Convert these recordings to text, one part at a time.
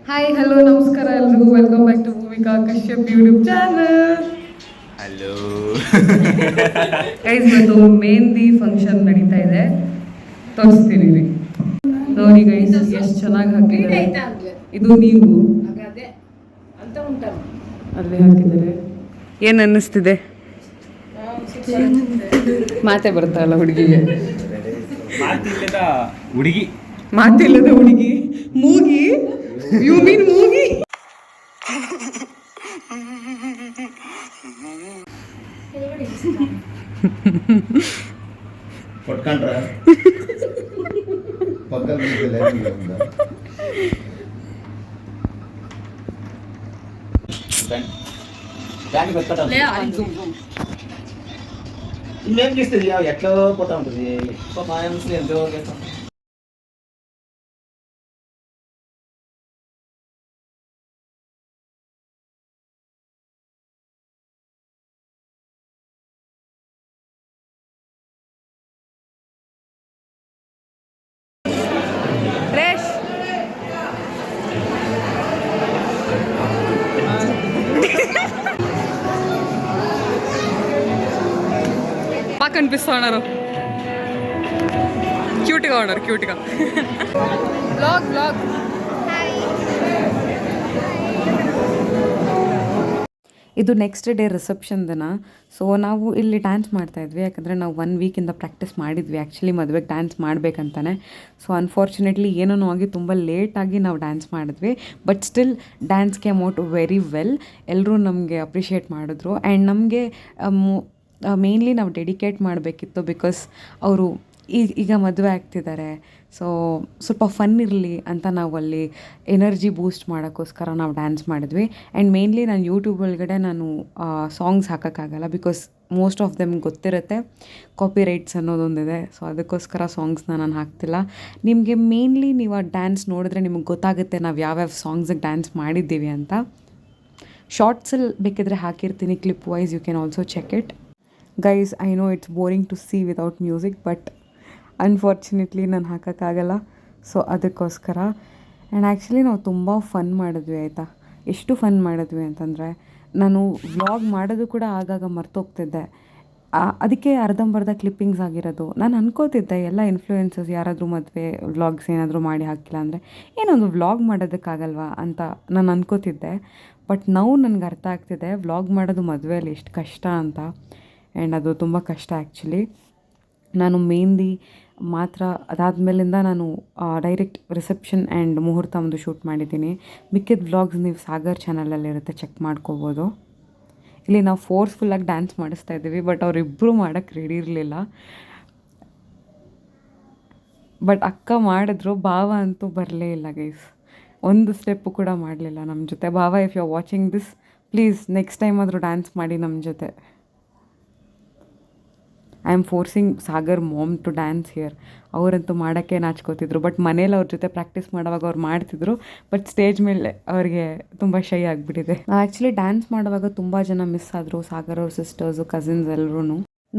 Hi hello ನಮಸ್ಕಾರ ಎಲ್ರಿಗೂ welcome back to Bhoomika Kashyap YouTube channel. Hello guys, ಇವತ್ತು ಮೆಹಂದಿ ಫಂಕ್ಷನ್ ನಡೀತಾ ಇದೆ, ತೋರಿಸ್ತೀನಿ ರೀ. ನೋಡಿ ಗೈಸ್, ಎಷ್ಟು ಚೆನ್ನಾಗಿ ಹಾಕಿದ್ದಾರೆ. ಇದು ನೀವು ಅಲ್ಲಿ ಹಾಕಿದ್ದಾರೆ. ಏನು ಅನ್ನಿಸ್ತಿದೆ? ಮಾತೆ ಬರ್ತಾ ಇಲ್ಲ ಹುಡುಗಿಗೆ. ಹುಡುಗಿ ಮಾತಿಲ್ಲದ ಹುಡುಗಿ, ಮೂಗಿ. You mean ಮೂಗಿ? ಕೊಟ್ಕೊಂಡ್ರ ಪಕ್ಕದ ಇನ್ನೇನು ಗೀಸ್ತಿದ್ಯಾ? ఎట్లో పోతా ఉంటుంది మా మనసులో ఎంతో కనిపిస్తా ఉన్నారు, క్యూట్గా ఉన్నారు, క్యూట్గా. బ్లాగ్ బ్లాగ్ ಇದು ನೆಕ್ಸ್ಟ್ ಡೇ ರಿಸೆಪ್ಷನ್ ದಿನ. ಸೊ ನಾವು ಇಲ್ಲಿ ಡ್ಯಾನ್ಸ್ ಮಾಡ್ತಾಯಿದ್ವಿ, ಯಾಕಂದರೆ ನಾವು 1 ವೀಕಿಂದ ಪ್ರಾಕ್ಟೀಸ್ ಮಾಡಿದ್ವಿ ಆ್ಯಕ್ಚುಲಿ ಮದುವೆಗೆ ಡ್ಯಾನ್ಸ್ ಮಾಡಬೇಕಂತಾನೆ. ಸೊ ಅನ್ಫಾರ್ಚುನೇಟ್ಲಿ ಏನೋ ಆಗಿ ತುಂಬ ಲೇಟಾಗಿ ನಾವು ಡ್ಯಾನ್ಸ್ ಮಾಡಿದ್ವಿ, but still dance came out very well. ಎಲ್ಲರೂ ನಮಗೆ ಅಪ್ರಿಷಿಯೇಟ್ ಮಾಡಿದ್ರು. ಆ್ಯಂಡ್ ನಮಗೆ ಮೇನ್ಲಿ ನಾವು ಡೆಡಿಕೇಟ್ ಮಾಡಬೇಕಿತ್ತು, ಬಿಕಾಸ್ ಅವರು ಈಗ ಮದುವೆ ಆಗ್ತಿದ್ದಾರೆ. ಸೊ ಸ್ವಲ್ಪ ಫನ್ ಇರಲಿ ಅಂತ ನಾವು ಅಲ್ಲಿ ಎನರ್ಜಿ ಬೂಸ್ಟ್ ಮಾಡೋಕ್ಕೋಸ್ಕರ ನಾವು ಡ್ಯಾನ್ಸ್ ಮಾಡಿದ್ವಿ. ಆ್ಯಂಡ್ ಮೇನ್ಲಿ ನಾನು ಯೂಟ್ಯೂಬ್ ಒಳಗಡೆ ನಾನು ಸಾಂಗ್ಸ್ ಹಾಕೋಕ್ಕಾಗಲ್ಲ, ಬಿಕಾಸ್ ಮೋಸ್ಟ್ ಆಫ್ ದೆಮ್ ಗೊತ್ತಿರುತ್ತೆ, ಕಾಪಿ ರೈಟ್ಸ್ ಅನ್ನೋದೊಂದಿದೆ. ಸೊ ಅದಕ್ಕೋಸ್ಕರ ಸಾಂಗ್ಸ್ನ ನಾನು ಹಾಕ್ತಿಲ್ಲ. ನಿಮಗೆ ಮೇನ್ಲಿ ನೀವು ಆ ಡ್ಯಾನ್ಸ್ ನೋಡಿದ್ರೆ ನಿಮಗೆ ಗೊತ್ತಾಗುತ್ತೆ ನಾವು ಯಾವ್ಯಾವ ಸಾಂಗ್ಸಿಗೆ ಡ್ಯಾನ್ಸ್ ಮಾಡಿದ್ದೀವಿ ಅಂತ. ಶಾರ್ಟ್ಸಲ್ಲಿ ಬೇಕಿದ್ರೆ ಹಾಕಿರ್ತೀನಿ clip wise, you can also check it. Guys, I know it's boring to see without music, but unfortunately ನಾನು ಹಾಕೋಕ್ಕಾಗಲ್ಲ. ಸೊ ಅದಕ್ಕೋಸ್ಕರ. ಆ್ಯಂಡ್ ಆ್ಯಕ್ಚುಲಿ ನಾವು ತುಂಬ ಫನ್ ಮಾಡಿದ್ವಿ, ಆಯಿತಾ. ಎಷ್ಟು ಫನ್ ಮಾಡಿದ್ವಿ ಅಂತಂದರೆ, ನಾನು ವ್ಲಾಗ್ ಮಾಡೋದು ಕೂಡ ಆಗಾಗ ಮರ್ತೋಗ್ತಿದ್ದೆ. ಅದಕ್ಕೆ ಅರ್ಧಂಬರ್ಧ ಕ್ಲಿಪ್ಪಿಂಗ್ಸ್ ಆಗಿರೋದು. ನಾನು ಅನ್ಕೋತಿದ್ದೆ ಎಲ್ಲ ಇನ್ಫ್ಲೂಯೆನ್ಸಸ್ ಯಾರಾದರೂ ಮದುವೆ ವ್ಲಾಗ್ಸ್ ಏನಾದರೂ ಮಾಡಿ ಹಾಕಿಲ್ಲ ಅಂದರೆ ಏನೊಂದು ವ್ಲಾಗ್ ಮಾಡೋದಕ್ಕಾಗಲ್ವಾ ಅಂತ ನಾನು ಅನ್ಕೋತಿದ್ದೆ. ಬಟ್ ನಾವು ನನಗೆ ಅರ್ಥ ಆಗ್ತಿದೆ ವ್ಲಾಗ್ ಮಾಡೋದು ಮದುವೆಯಲ್ಲಿ ಎಷ್ಟು ಕಷ್ಟ ಅಂತ. ಆ್ಯಂಡ್ ಅದು ತುಂಬ ಕಷ್ಟ ಆ್ಯಕ್ಚುಲಿ. ನಾನು ಮೆಹಂದಿ ಮಾತ್ರ ಅದಾದಮೇಲಿಂದ ನಾನು ಡೈರೆಕ್ಟ್ ರಿಸೆಪ್ಷನ್ ಆ್ಯಂಡ್ ಮುಹೂರ್ತ ಒಂದು ಶೂಟ್ ಮಾಡಿದ್ದೀನಿ. ಮಿಕ್ಕಿದ ವ್ಲಾಗ್ಸ್ ನೀವು ಸಾಗರ್ ಚಾನಲಲ್ಲಿರುತ್ತೆ, ಚೆಕ್ ಮಾಡ್ಕೋಬೋದು. ಇಲ್ಲಿ ನಾವು ಫೋರ್ಸ್ಫುಲ್ಲಾಗಿ ಡ್ಯಾನ್ಸ್ ಮಾಡಿಸ್ತಾ ಇದ್ದೀವಿ, ಬಟ್ ಅವರಿಬ್ಬರು ಮಾಡೋಕ್ಕೆ ರೆಡಿ ಇರಲಿಲ್ಲ. ಬಟ್ ಅಕ್ಕ ಮಾಡಿದ್ರು, ಭಾವ ಅಂತೂ ಬರಲೇ ಇಲ್ಲ ಗೈಸ್. ಒಂದು ಸ್ಟೆಪ್ಪು ಕೂಡ ಮಾಡಲಿಲ್ಲ ನಮ್ಮ ಜೊತೆ. ಭಾವ, if you are watching this, please next time ಆದರೂ ಡ್ಯಾನ್ಸ್ ಮಾಡಿ ನಮ್ಮ ಜೊತೆ. ಐ ಆಮ್ ಫೋರ್ಸಿಂಗ್ ಸಾಗರ್ ಮಾಮ್ ಟು ಡ್ಯಾನ್ಸ್ ಹಿಯರ್. ಅವರಂತೂ ಮಾಡೋಕ್ಕೆ ನಾಚ್ಕೋತಿದ್ರು, ಬಟ್ ಮನೇಲಿ ಅವ್ರ ಜೊತೆ ಪ್ರಾಕ್ಟೀಸ್ ಮಾಡುವಾಗ ಅವ್ರು ಮಾಡ್ತಿದ್ರು. ಬಟ್ ಸ್ಟೇಜ್ ಮೇಲೆ ಅವ್ರಿಗೆ ತುಂಬ ಶೈ ಆಗಿಬಿಟ್ಟಿದೆ. ನಾವು ಆ್ಯಕ್ಚುಲಿ ಡ್ಯಾನ್ಸ್ ಮಾಡುವಾಗ ತುಂಬ ಜನ ಮಿಸ್ ಆದರು, ಸಾಗರ್ ಅವ್ರ ಸಿಸ್ಟರ್ಸು, ಕಸಿನ್ಸ್ ಎಲ್ಲರೂ.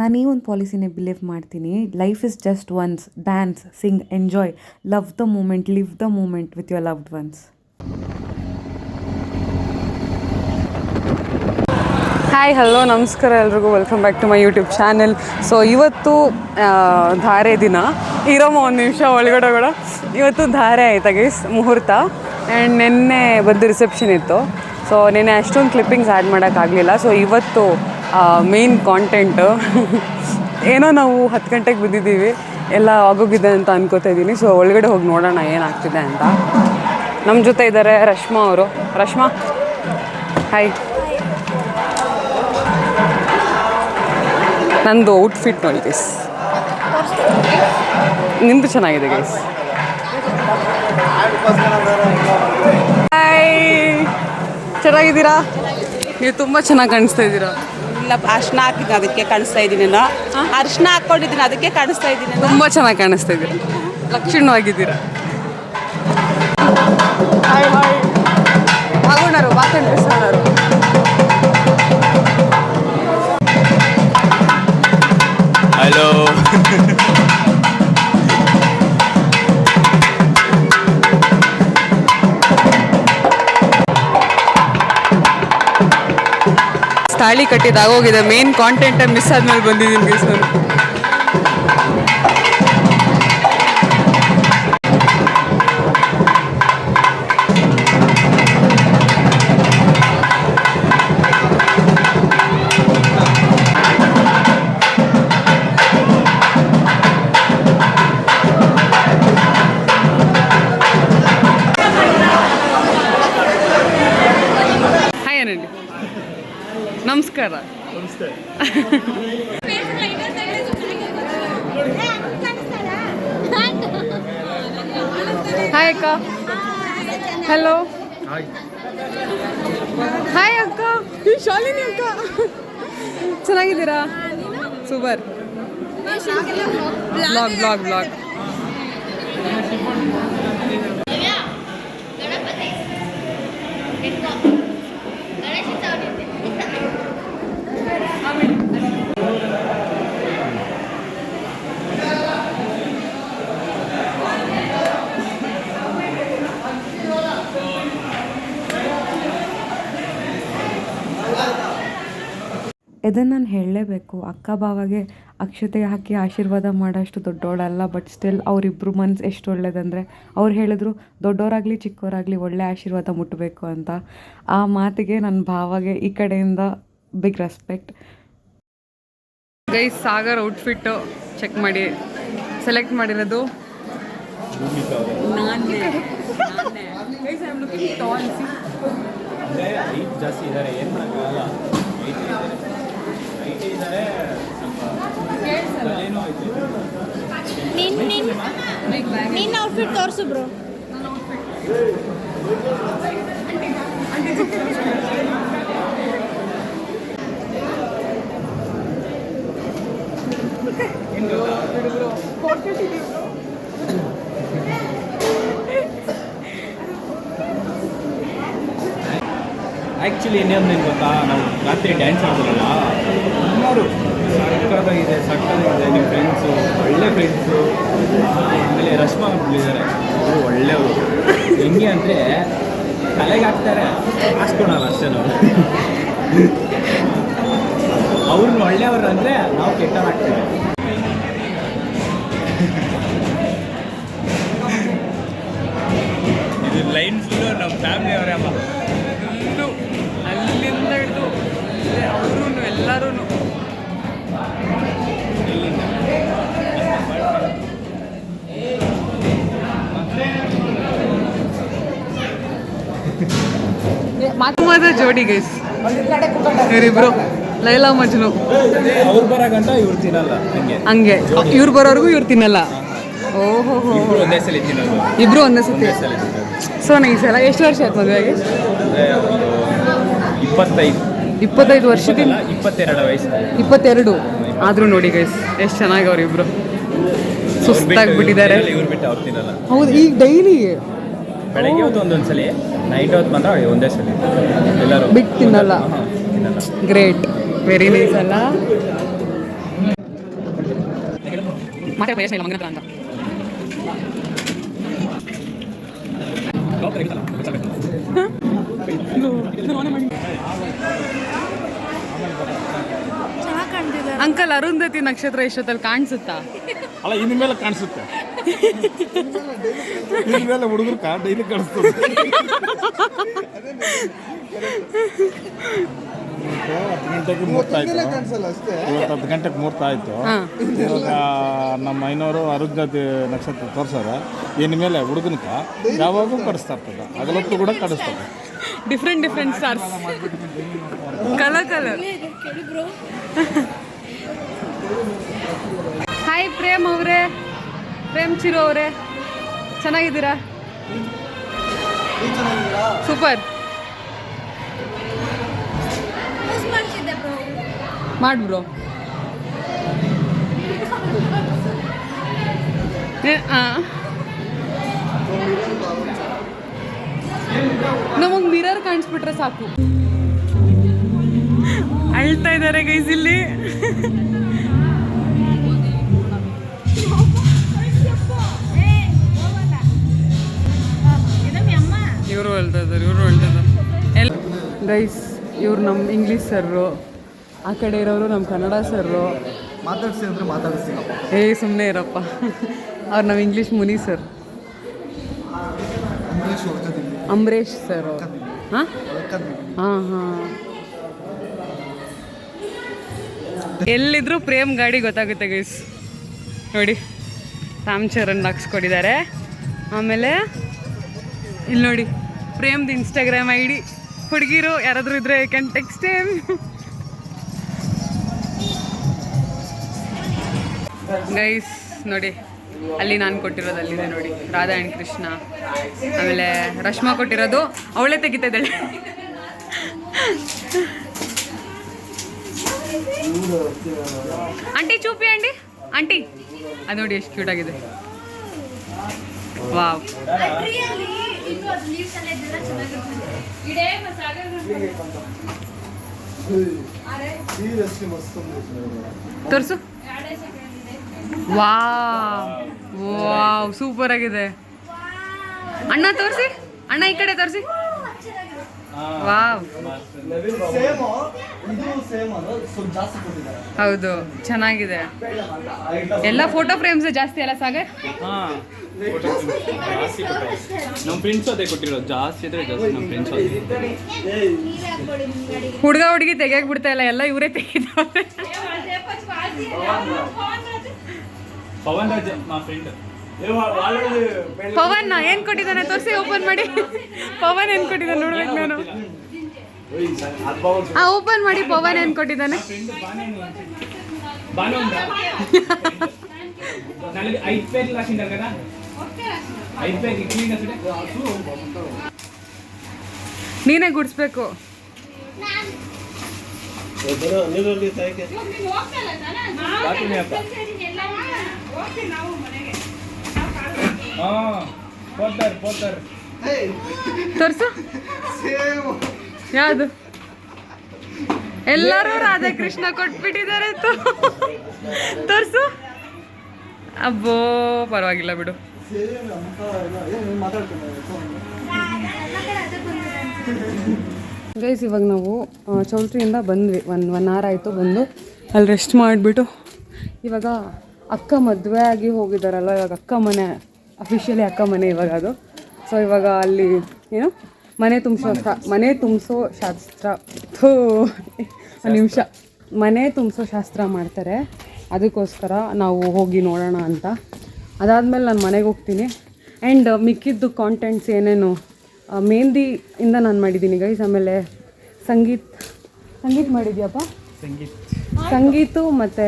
ನಾನು ಈ ಒಂದು ಪಾಲಿಸಿನೇ ಬಿಲೀವ್ ಮಾಡ್ತೀನಿ, life is just once, dance, sing, enjoy, love the moment, live the moment with your loved ones. Hi hello ನಮಸ್ಕಾರ ಎಲ್ರಿಗೂ, welcome back to my YouTube channel. So ಇವತ್ತು ಧಾರೆ ದಿನ. ಇರೋಮ್ಮ ಒಂದು ನಿಮಿಷ ಒಳಗಡೆ ಕೂಡ. ಇವತ್ತು ಧಾರೆ ಆಯ್ತಾ ಗೈಸ್, ಮುಹೂರ್ತ. ಆ್ಯಂಡ್ ನಿನ್ನೆ ಬಂದು ರಿಸೆಪ್ಷನ್ ಇತ್ತು. ಸೊ ನಿನ್ನೆ ಅಷ್ಟೊಂದು ಕ್ಲಿಪ್ಪಿಂಗ್ಸ್ ಆ್ಯಡ್ ಮಾಡೋಕ್ಕಾಗಲಿಲ್ಲ. ಸೊ ಇವತ್ತು ಮೇನ್ ಕಾಂಟೆಂಟು ಏನೋ ನಾವು 10 ಗಂಟೆಗೆ ಬಂದಿದ್ದೀವಿ, ಎಲ್ಲ ಆಗೋಗಿದೆ ಅಂತ ಅನ್ಕೋತಾ ಇದ್ದೀನಿ. ಸೊ ಒಳಗಡೆ ಹೋಗಿ ನೋಡೋಣ ಏನಾಗ್ತಿದೆ ಅಂತ. ನಮ್ಮ ಜೊತೆ ಇದ್ದಾರೆ ರಶ್ಮಾ ಅವರು. ರಶ್ಮಾ, ಹಾಯ್. ನಂದು ಔಟ್ಫಿಟ್ ನೋಡಿ ಗೈಸ್, ನಿಂದು ಚೆನ್ನಾಗಿದೆ ಗೈಸ್. ಹಾಯ್, ಚೆನ್ನಾಗಿದ್ದೀರಾ? ನೀವು ತುಂಬ ಚೆನ್ನಾಗಿ ಕಾಣಿಸ್ತಾ ಇದ್ದೀರಾ. ಇಲ್ಲ, ಅರ್ಶಿನ ಹಾಕಿದ್ದೀನಿ ಅದಕ್ಕೆ ಕಾಣಿಸ್ತಾ ಇದ್ದೀನಿ. ಅರ್ಶಿನ ಹಾಕ್ಕೊಂಡಿದ್ದೀನಿ ಅದಕ್ಕೆ ಕಾಣಿಸ್ತಾ ಇದ್ದೀನಿ. ತುಂಬ ಚೆನ್ನಾಗಿ ಕಾಣಿಸ್ತಾ ಇದ್ದೀರಾ, ಲಕ್ಷಣವಾಗಿದ್ದೀರಾ. ಹಾಯ್ ಹಾಯ್, ಆಗೋಣರು ಮಾತಾಡಿಸೋಣರು. ಹಲೋ ತಾಳಿ ಕಟ್ಟಿದಾಗೋಗಿದೆ. ಮೇನ್ ಕಾಂಟೆಂಟ್ ಮಿಸ್ ಆದ್ಮೇಲೆ ಬಂದಿದ್ದೀನಿ ಗೈಸ್ ನಾನು. ಹಾಯ್ ಅನಂಡಿ, ನಮಸ್ಕಾರ. ಹಾಯ್ ಅಕ್ಕ. ಹಲೋ. ಹಾಯ್ ಅಕ್ಕ. ಶಾಲಿನಿ ಅಕ್ಕ, ಚೆನ್ನಾಗಿದ್ದೀರಾ? ಸೂಪರ್. Blog blog blog. ಇದನ್ನು ನಾನು ಹೇಳಲೇಬೇಕು, ಅಕ್ಕ ಬಾವಾಗೆ ಅಕ್ಷತೆ ಹಾಕಿ ಆಶೀರ್ವಾದ ಮಾಡೋಷ್ಟು ದೊಡ್ಡವಳಲ್ಲ. ಬಟ್ ಸ್ಟಿಲ್ ಅವರಿಬ್ಬರು ಮನ್ಸು ಎಷ್ಟು ಒಳ್ಳೇದಂದರೆ, ಅವ್ರು ಹೇಳಿದ್ರು ದೊಡ್ಡವರಾಗಲಿ ಚಿಕ್ಕವರಾಗಲಿ ಒಳ್ಳೆ ಆಶೀರ್ವಾದ ಮುಟ್ಟಬೇಕು ಅಂತ. ಆ ಮಾತಿಗೆ ನನ್ನ ಭಾವಗೆ ಈ ಕಡೆಯಿಂದ big respect. Guys, Sagar outfit check ಮಾಡಿ. ಸೆಲೆಕ್ಟ್ ಮಾಡಿರೋದು ನಾನೇ. Guys, I am looking tall. ಜಾಸ್ತಿ ಇದ್ದಾರೆ, ಏನು ಮಾಡೋಕ್ಕಾಗಲ್ಲ. ನಿನ್ನ ಔಟ್ಫಿಟ್ ತೋರಿಸು ಬ್ರೋ. ಆ್ಯಕ್ಚುಲಿ ಇನ್ನೊಂದು ಏನು ಗೊತ್ತಾ, ನಾವು ರಾತ್ರಿ ಡ್ಯಾನ್ಸ್ ಆಡ್ತಿರಲ್ಲ, ಎಲ್ಲರೂ ಸಕ್ಕತ್ತಾಗಿದೆ ಸಕ್ಕತ್ತಾಗಿದೆ. ನಿಮ್ಮ ಫ್ರೆಂಡ್ಸು ಒಳ್ಳೆ ಫ್ರೆಂಡ್ಸು. ಆಮೇಲೆ ರಶ್ಮಾ ಇದ್ದಾರೆ, ಅವರು ಒಳ್ಳೆಯವರು. ಹೆಂಗೆ ಅಂದರೆ ತಲೆಗೆ ಹಾಕ್ತಾರೆ, ಹಾಸ್ಕೊಳಲ್ಲ ಅಷ್ಟೇ ನಾವು. ಅವ್ರನ್ನ ಒಳ್ಳೆಯವರು ಅಂದರೆ ನಾವು ಕೆಟ್ಟವರಾಗ್ತೇವೆ. ಇದು ಲೈನ್ ಫುಲ್ಲು ನಮ್ಮ ಫ್ಯಾಮಿಲಿ ಅವರೇ ಅಮ್ಮ. ಅಲ್ಲಿಂದ ಹಿಡಿದು ಅವರು ಎಲ್ಲರೂ ಮಾತು ಜೋಡಿ ಗೈಸ್ ಇವರಿಬ್ರು, ಲೈಲಾ ಮಜ್ನು. ಅವ್ರು ಬರೋಗಂಟ ಇವ್ರು ತಿನ್ನಲ್ಲ, ಹಂಗೆ ಇವ್ರು ಬರೋರ್ಗು ಇವ್ರು ತಿನ್ನಲ್ಲ. ಓಹೋ, ಒಂದೇ ಸಲ ತಿನ್ನೋದು, ಇಬ್ರು ಒಂದೇ ಸತಿ. ಸೊ ನೈಸ್ ಅಲ್ಲ. ಎಷ್ಟು ವರ್ಷ ಆಯ್ತು ಮದುವೆಗೆ? 25 ವರ್ಷದಿಂದ 22 ವಯಸ್ಸು. 22 ಆದರೂ ನೋಡಿ ಗೈಸ್ ಎಷ್ಟು ಚೆನ್ನಾಗಿ ಅವರಿಬ್ರು ಸುಸ್ತಾಗ್ಬಿಟ್ಟಿದ್ದಾರೆ. ಇವ್ರು ಬಿಟ್ಟು ಅವ್ರು ತಿನ್ನಲ್ಲ. ಹೌದು, ಈಗ ಡೈಲಿ ಬೆಳಗ್ಗೆ ಹೊತ್ತು ಒಂದೊಂದು ಸಲ, ನೈಟ್ ಹೊತ್ತು ಬಂದ್ರೆ ಒಂದೇ ಸಲ ಎಲ್ಲರೂ ಬಿಟ್ಟು ತಿನ್ನಲ್ಲ. ತಿನ್ನಲ್ಲ. ಗ್ರೇಟ್, ವೆರಿ ನೈಸ್ ಅಲ್ಲ. ಮಾತಾಡ ಪ್ರಯತ್ನ ಇಲ್ಲ ಮಂಗನ ಅಂತ. ಅಂಕಲ್, ಅರುಂಧತಿ ನಕ್ಷತ್ರ ಎಷ್ಟೊತ್ತಲ್ಲಿ ಕಾಣಿಸುತ್ತಾ? ಅಲ್ಲ, ಇನ್ನು ಮೇಲೆ ಕಾಣಿಸುತ್ತೆ. ಇನ್ನು ಮೇಲೆ ಹುಡುಗರು ಡೈಲಿ ಕಾಣಿಸ್ತದೆ. 10 ಗಂಟೆಗೆ ಮುಹೂರ್ತ ಆಯಿತು. ಇವತ್ತು 10 ಗಂಟೆಗೆ ಮುಹೂರ್ತ ಆಯಿತು. ಇವಾಗ ನಮ್ಮ ಐನವರು ಅರುಂಧತಿ ನಕ್ಷತ್ರ ತೋರ್ಸೋರೆ. ಇನ್ನು ಮೇಲೆ ಹುಡುಗನಕ ಯಾವಾಗೂ ಕಡಿಸ್ತಾ ಇರ್ತದೆ, ಹಗಲೊತ್ತು ಕೂಡ ಕಡಿಸ್ತದೆ. Different stars, colour. Hi Prem ಅವರೇ, ಪ್ರೇಮ್ ಚಿರು ಅವರೇ, ಚೆನ್ನಾಗಿದ್ದೀರಾ? ಸೂಪರ್. ಮಾಡು ಬ್ರೋ. ನಮಗೆ ಮಿರರ್ ಕಾಣಿಸ್ಬಿಟ್ರೆ ಸಾಕು. ಅಳ್ತಾ ಇದ್ದಾರೆ ಗೈಸ್ ಇಲ್ಲಿ. ಇವರು ಹೇಳ್ತಾ ಇದ್ದಾರೆ. ಗೈಸ್ ಇವ್ರು ನಮ್ಮ ಇಂಗ್ಲೀಷ್ ಸರ್ರು, ಆ ಕಡೆ ಇರೋರು ನಮ್ಮ ಕನ್ನಡ ಸರ್ರು. ಮಾತಾಡ್ಸಿ ಅಂದರೆ ಮಾತಾಡಿಸ್ತೀನಪ್ಪ. ಸುಮ್ಮನೆ ಇರಪ್ಪ. ಅವ್ರು ನಮ್ಮ ಇಂಗ್ಲೀಷ್ ಮುನಿ ಸರ್. ಅಂಬರೀಷ್ ಸರ್. ಹಾಂ ಹಾಂ ಹಾಂ. ಎಲ್ಲಿದ್ರು ಪ್ರೇಮ್ ಗಾಡಿ ಗೊತ್ತಾಗುತ್ತೆ ಗೈಸ್. ನೋಡಿ ರಾಮ್ ಚರಣ್ ಹಾಕ್ಸ್ಕೊಟ್ಟಿದ್ದಾರೆ. ಆಮೇಲೆ ಇಲ್ಲಿ ನೋಡಿ ಪ್ರೇಮ್ದು ಇನ್ಸ್ಟಾಗ್ರಾಮ್ ID. ಹುಡುಗಿರು ಯಾರಾದರೂ ಇದ್ರೆ ಕ್ಯಾನ್ ಟೆಕ್ಸ್ಟ್ ಹಿಮ್. ಗೈಸ್ ನೋಡಿ ಅಲ್ಲಿ ನಾನು ಕೊಟ್ಟಿರೋದು ಅಲ್ಲಿದೆ ನೋಡಿ, ರಾಧಾ ಆ್ಯಂಡ್ ಕೃಷ್ಣ. ಆಮೇಲೆ ರಶ್ಮಾ ಕೊಟ್ಟಿರೋದು ಅವಳೇ ತೆಗಿತಾ ಇದ್ದಾಳೆ. ಆಂಟಿ ಚೂಪಿ ಆಂಟಿ ಆಂಟಿ ಅದು ನೋಡಿ ಎಷ್ಟು ಕ್ಯೂಟ್ ಆಗಿದೆ. ವಾವ್. ತೋರ್ಸು. ವಾವ್ ವಾವ್ ಸೂಪರ್ ಆಗಿದೆ. ಅಣ್ಣ ತೋರಿಸಿ, ಅಣ್ಣ ಈ ಕಡೆ ತೋರಿಸಿ. ವಾವ್ ಹೌದು ಚೆನ್ನಾಗಿದೆ. ಎಲ್ಲ ಫೋಟೋ ಫ್ರೇಮ್ಸ್ ಜಾಸ್ತಿ ಅಲ್ಲ ಸಾಗರ್? ಹಾಂ ನಮ್ಮ ಫ್ರೆಂಡ್ಸ್ ಅದೇ ಕೊಟ್ಟಿರೋದು ಜಾಸ್ತಿ ಇದ್ರೆ ಜಾಸ್ತಿ ನಮ್ಮ ಫ್ರೆಂಡ್ಸ್ ಹುಡುಗ ಹುಡುಗಿ ತೆಗಿಯಕ್ಕೆ ಬಿಡ್ತಾ ಇಲ್ಲ, ಎಲ್ಲ ಇವರೇ ತೆಗಿತಾರೆ. ಪವನ್ ರಾಜ್ ಮಾ ಫ್ರೆಂಡ್. ಪವನ್ ಏನ್ ಕೊಟ್ಟಿದ್ದಾನೆ ತೋರಿಸಿ, ಓಪನ್ ಮಾಡಿ. ಪವನ್ ಏನ್ ಕೊಟ್ಟಿದ್ದಾನೆ ನೋಡ್ಬೇಕು ನಾನು. ಓಪನ್ ಮಾಡಿ ಪವನ್ ಏನ್ ಕೊಟ್ಟಿದ್ದಾನೆ. బానే ఉందా? నాలుగు 5 పేర్లు రాసిండారు కదా, 5 పేర్లు క్లీన్ అసలు ನೀನೇ ಗುಡಿಸ್ಬೇಕು. పోతారు ತೋರ್ಸು ಯಾವುದು. ಎಲ್ಲರೂ ರಾಧಾಕೃಷ್ಣ ಕೊಟ್ಬಿಟ್ಟಿದ್ದಾರೆ. ತೋರ್ಸು. ಅಬ್ಬೋ ಪರವಾಗಿಲ್ಲ ಬಿಡು. ಗೈಸ್ ಇವಾಗ ನಾವು ಚೌಲ್ಟ್ರಿಯಿಂದ ಬಂದ್ವಿ. ಒನ್ ಅವರ್ ಆಯಿತು ಬಂದು. ಅಲ್ಲಿ ರೆಸ್ಟ್ ಮಾಡಿಬಿಟ್ಟು ಇವಾಗ ಅಕ್ಕ ಮದುವೆ ಆಗಿ ಹೋಗಿದ್ದಾರಲ್ಲ, ಇವಾಗ ಅಕ್ಕ ಮನೆ ಅಫಿಷಿಯಲಿ ಅಕ್ಕ ಮನೆ ಇವಾಗ ಅದು. ಸೊ ಇವಾಗ ಅಲ್ಲಿ ಏನು ಮನೆ ತುಂಬಿಸೋ ಶಾಸ್ತ್ರ, ಒಂದು ನಿಮಿಷ, ಮನೆ ತುಂಬಿಸೋ ಶಾಸ್ತ್ರ ಮಾಡ್ತಾರೆ. ಅದಕ್ಕೋಸ್ಕರ ನಾವು ಹೋಗಿ ನೋಡೋಣ ಅಂತ. ಅದಾದಮೇಲೆ ನಾನು ಮನೆಗೆ ಹೋಗ್ತೀನಿ. ಆ್ಯಂಡ್ ಮಿಕ್ಕಿದ್ದು ಕಾಂಟೆಂಟ್ಸ್ ಏನೇನು ಮೆಹಂದಿಯಿಂದ ನಾನು ಮಾಡಿದ್ದೀನಿ ಗೈಸ್. ಆಮೇಲೆ ಸಂಗೀತ್ ಮಾಡಿದ್ಯಪ್ಪ, ಸಂಗೀತು ಮತ್ತು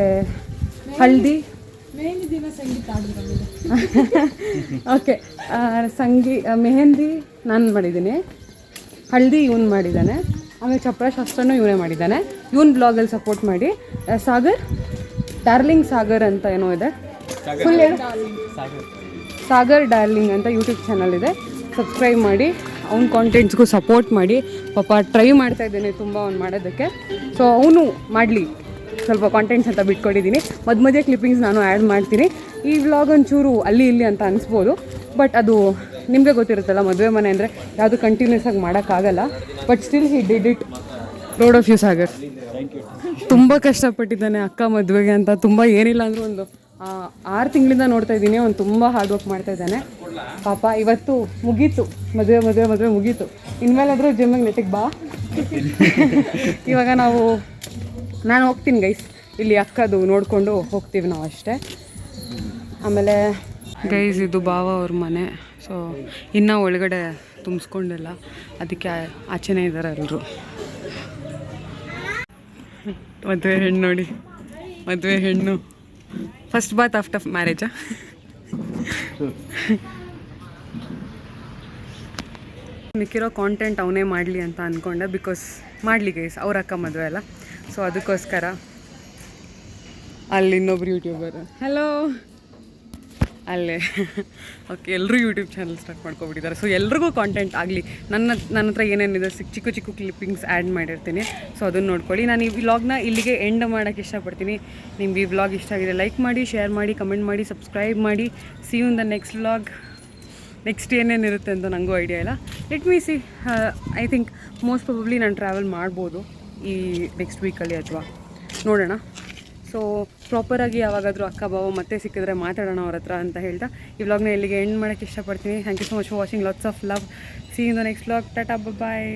ಹಲ್ದಿ. ಓಕೆ ಮೆಹಂದಿ ನಾನು ಮಾಡಿದ್ದೀನಿ, ಹಲ್ದಿ ಇವನು ಮಾಡಿದ್ದಾನೆ, ಆಮೇಲೆ ಚಪ್ರ ಶಾಸ್ತ್ರನೂ ಇವನೇ ಮಾಡಿದ್ದಾನೆ. ಇವನ್ ಬ್ಲಾಗಲ್ಲಿ ಸಪೋರ್ಟ್ ಮಾಡಿ. ಸಾಗರ್ ಡಾರ್ಲಿಂಗ್ ಸಾಗರ್ ಅಂತ ಏನೋ ಇದೆ, ಫುಲ್ ಸಾಗರ್ ಡಾರ್ಲಿಂಗ್ ಅಂತ ಯೂಟ್ಯೂಬ್ ಚಾನಲ್ ಇದೆ, ಸಬ್ಸ್ಕ್ರೈಬ್ ಮಾಡಿ. ಅವ್ನ ಕಾಂಟೆಂಟ್ಸ್ಗೂ ಸಪೋರ್ಟ್ ಮಾಡಿ. ಪಾಪ ಟ್ರೈ ಮಾಡ್ತಾ ಇದ್ದೇನೆ ತುಂಬ ಅವ್ನು ಮಾಡೋದಕ್ಕೆ. ಸೊ ಅವನು ಮಾಡಲಿ ಸ್ವಲ್ಪ ಕಾಂಟೆಂಟ್ಸ್ ಅಂತ ಬಿಟ್ಕೊಟ್ಟಿದ್ದೀನಿ. ಮಧ್ಯೆ ಕ್ಲಿಪ್ಪಿಂಗ್ಸ್ ನಾನು ಆ್ಯಡ್ ಮಾಡ್ತೀನಿ. ಈ ವ್ಲಾಗ್ ಒಂಚೂರು ಅಲ್ಲಿ ಇಲ್ಲಿ ಅಂತ ಅನಿಸ್ಬೋದು, ಬಟ್ ಅದು ನಿಮಗೆ ಗೊತ್ತಿರುತ್ತಲ್ಲ, ಮದುವೆ ಮನೆ ಅಂದರೆ ಯಾವುದು ಕಂಟಿನ್ಯೂಸ್ ಆಗಿ ಮಾಡೋಕ್ಕಾಗಲ್ಲ. But still he did it. Proud of you Sagar. ತುಂಬ ಕಷ್ಟಪಟ್ಟಿದ್ದಾನೆ ಅಕ್ಕ ಮದುವೆಗೆ ಅಂತ. ತುಂಬ ಏನಿಲ್ಲ ಅಂದರೂ ಒಂದು 6 ತಿಂಗಳಿಂದ ನೋಡ್ತಾ ಇದ್ದೀನಿ. ಅವ್ನು ತುಂಬ ಹಾರ್ಡ್ ವರ್ಕ್ ಮಾಡ್ತಾ ಇದ್ದಾನೆ ಪಾಪ. ಇವತ್ತು ಮುಗೀತು ಮದುವೆ ಮುಗೀತು. ಇನ್ಮೇಲಾದರೂ ಜಿಮ್ಮಿಗೆ ನೆಟ್ಟಿಗೆ ಬಾ. ಇವಾಗ ನಾನು ಹೋಗ್ತೀನಿ ಗೈಸ್, ಇಲ್ಲಿ ಅಕ್ಕದು ನೋಡಿಕೊಂಡು ಹೋಗ್ತೀವಿ ನಾವು ಅಷ್ಟೇ. ಆಮೇಲೆ ಗೈಸ್ ಇದು ಭಾವ ಅವ್ರ ಮನೆ. ಸೊ ಇನ್ನೂ ಒಳಗಡೆ ತುಂಬಿಸ್ಕೊಂಡಿಲ್ಲ, ಅದಕ್ಕೆ ಆಚೆನೇ ಇದ್ದಾರೆ ಎಲ್ಲರೂ. ಮದುವೆ ಹೆಣ್ಣು ನೋಡಿ, ಮದುವೆ ಹೆಣ್ಣು ಫಸ್ಟ್ ಬಾತ್ ಆಫ್ಟರ್ ಮ್ಯಾರೇಜಾ. ಮಿಕ್ಕಿರೋ ಕಾಂಟೆಂಟ್ ಅವನೇ ಮಾಡಲಿ ಅಂತ ಅಂದ್ಕೊಂಡೆ, ಬಿಕಾಸ್ ಮಾಡಲಿ ಗೈಸ್, ಅವ್ರ ಅಕ್ಕ ಮದುವೆ ಅಲ್ಲ. ಸೊ ಅದಕ್ಕೋಸ್ಕರ ಅಲ್ಲಿ ಇನ್ನೊಬ್ರು ಯೂಟ್ಯೂಬರ್, ಹಲೋ ಅಲ್ಲೇ. ಓಕೆ, ಎಲ್ಲರೂ ಯೂಟ್ಯೂಬ್ ಚಾನಲ್ ಸ್ಟಾರ್ಟ್ ಮಾಡ್ಕೊಬಿಟ್ಟಿದ್ದಾರೆ. ಸೊ ಎಲ್ರಿಗೂ ಕಾಂಟೆಂಟ್ ಆಗಲಿ. ನನ್ನ ಹತ್ರ ಏನೇನಿದೆ ಚಿಕ್ಕ ಕ್ಲಿಪ್ಪಿಂಗ್ಸ್ ಆ್ಯಡ್ ಮಾಡಿರ್ತೀನಿ. ಸೊ ಅದನ್ನು ನೋಡ್ಕೊಳ್ಳಿ. ನಾನು ಈ ವ್ಲಾಗ್ನ ಇಲ್ಲಿಗೆ ಎಂಡ್ ಮಾಡೋಕ್ಕೆ ಇಷ್ಟಪಡ್ತೀನಿ. ನಿಮ್ಗೆ ಈ ವ್ಲಾಗ್ ಇಷ್ಟ ಆಗಿದೆ ಲೈಕ್ ಮಾಡಿ, ಶೇರ್ ಮಾಡಿ, ಕಮೆಂಟ್ ಮಾಡಿ, ಸಬ್ಸ್ಕ್ರೈಬ್ ಮಾಡಿ. See you in the next vlog. Next ಏನೇನಿರುತ್ತೆ ಅಂತ ನನಗೂ ಐಡಿಯಾ ಇಲ್ಲ. Let me see. I think most probably ನಾನು ಟ್ರಾವೆಲ್ ಮಾಡ್ಬೋದು ಈ ನೆಕ್ಸ್ಟ್ ವೀಕಲ್ಲಿ ಅಥವಾ ನೋಡೋಣ. ಸೊ ಪ್ರಾಪರಾಗಿ ಯಾವಾಗಾದರೂ ಅಕ್ಕ ಬಾವ ಮತ್ತೆ ಸಿಕ್ಕಿದ್ರೆ ಮಾತಾಡೋಣ ಅವ್ರ ಹತ್ರ ಅಂತ ಹೇಳ್ತಾ ಈ ವ್ಲಾಗ್ನ ಇಲ್ಲಿಗೆ ಎಂಡ್ ಮಾಡೋಕ್ಕೆ ಇಷ್ಟಪಡ್ತೀನಿ. Thank you so much for watching. Lots of love. See in the next vlog. Tata bye.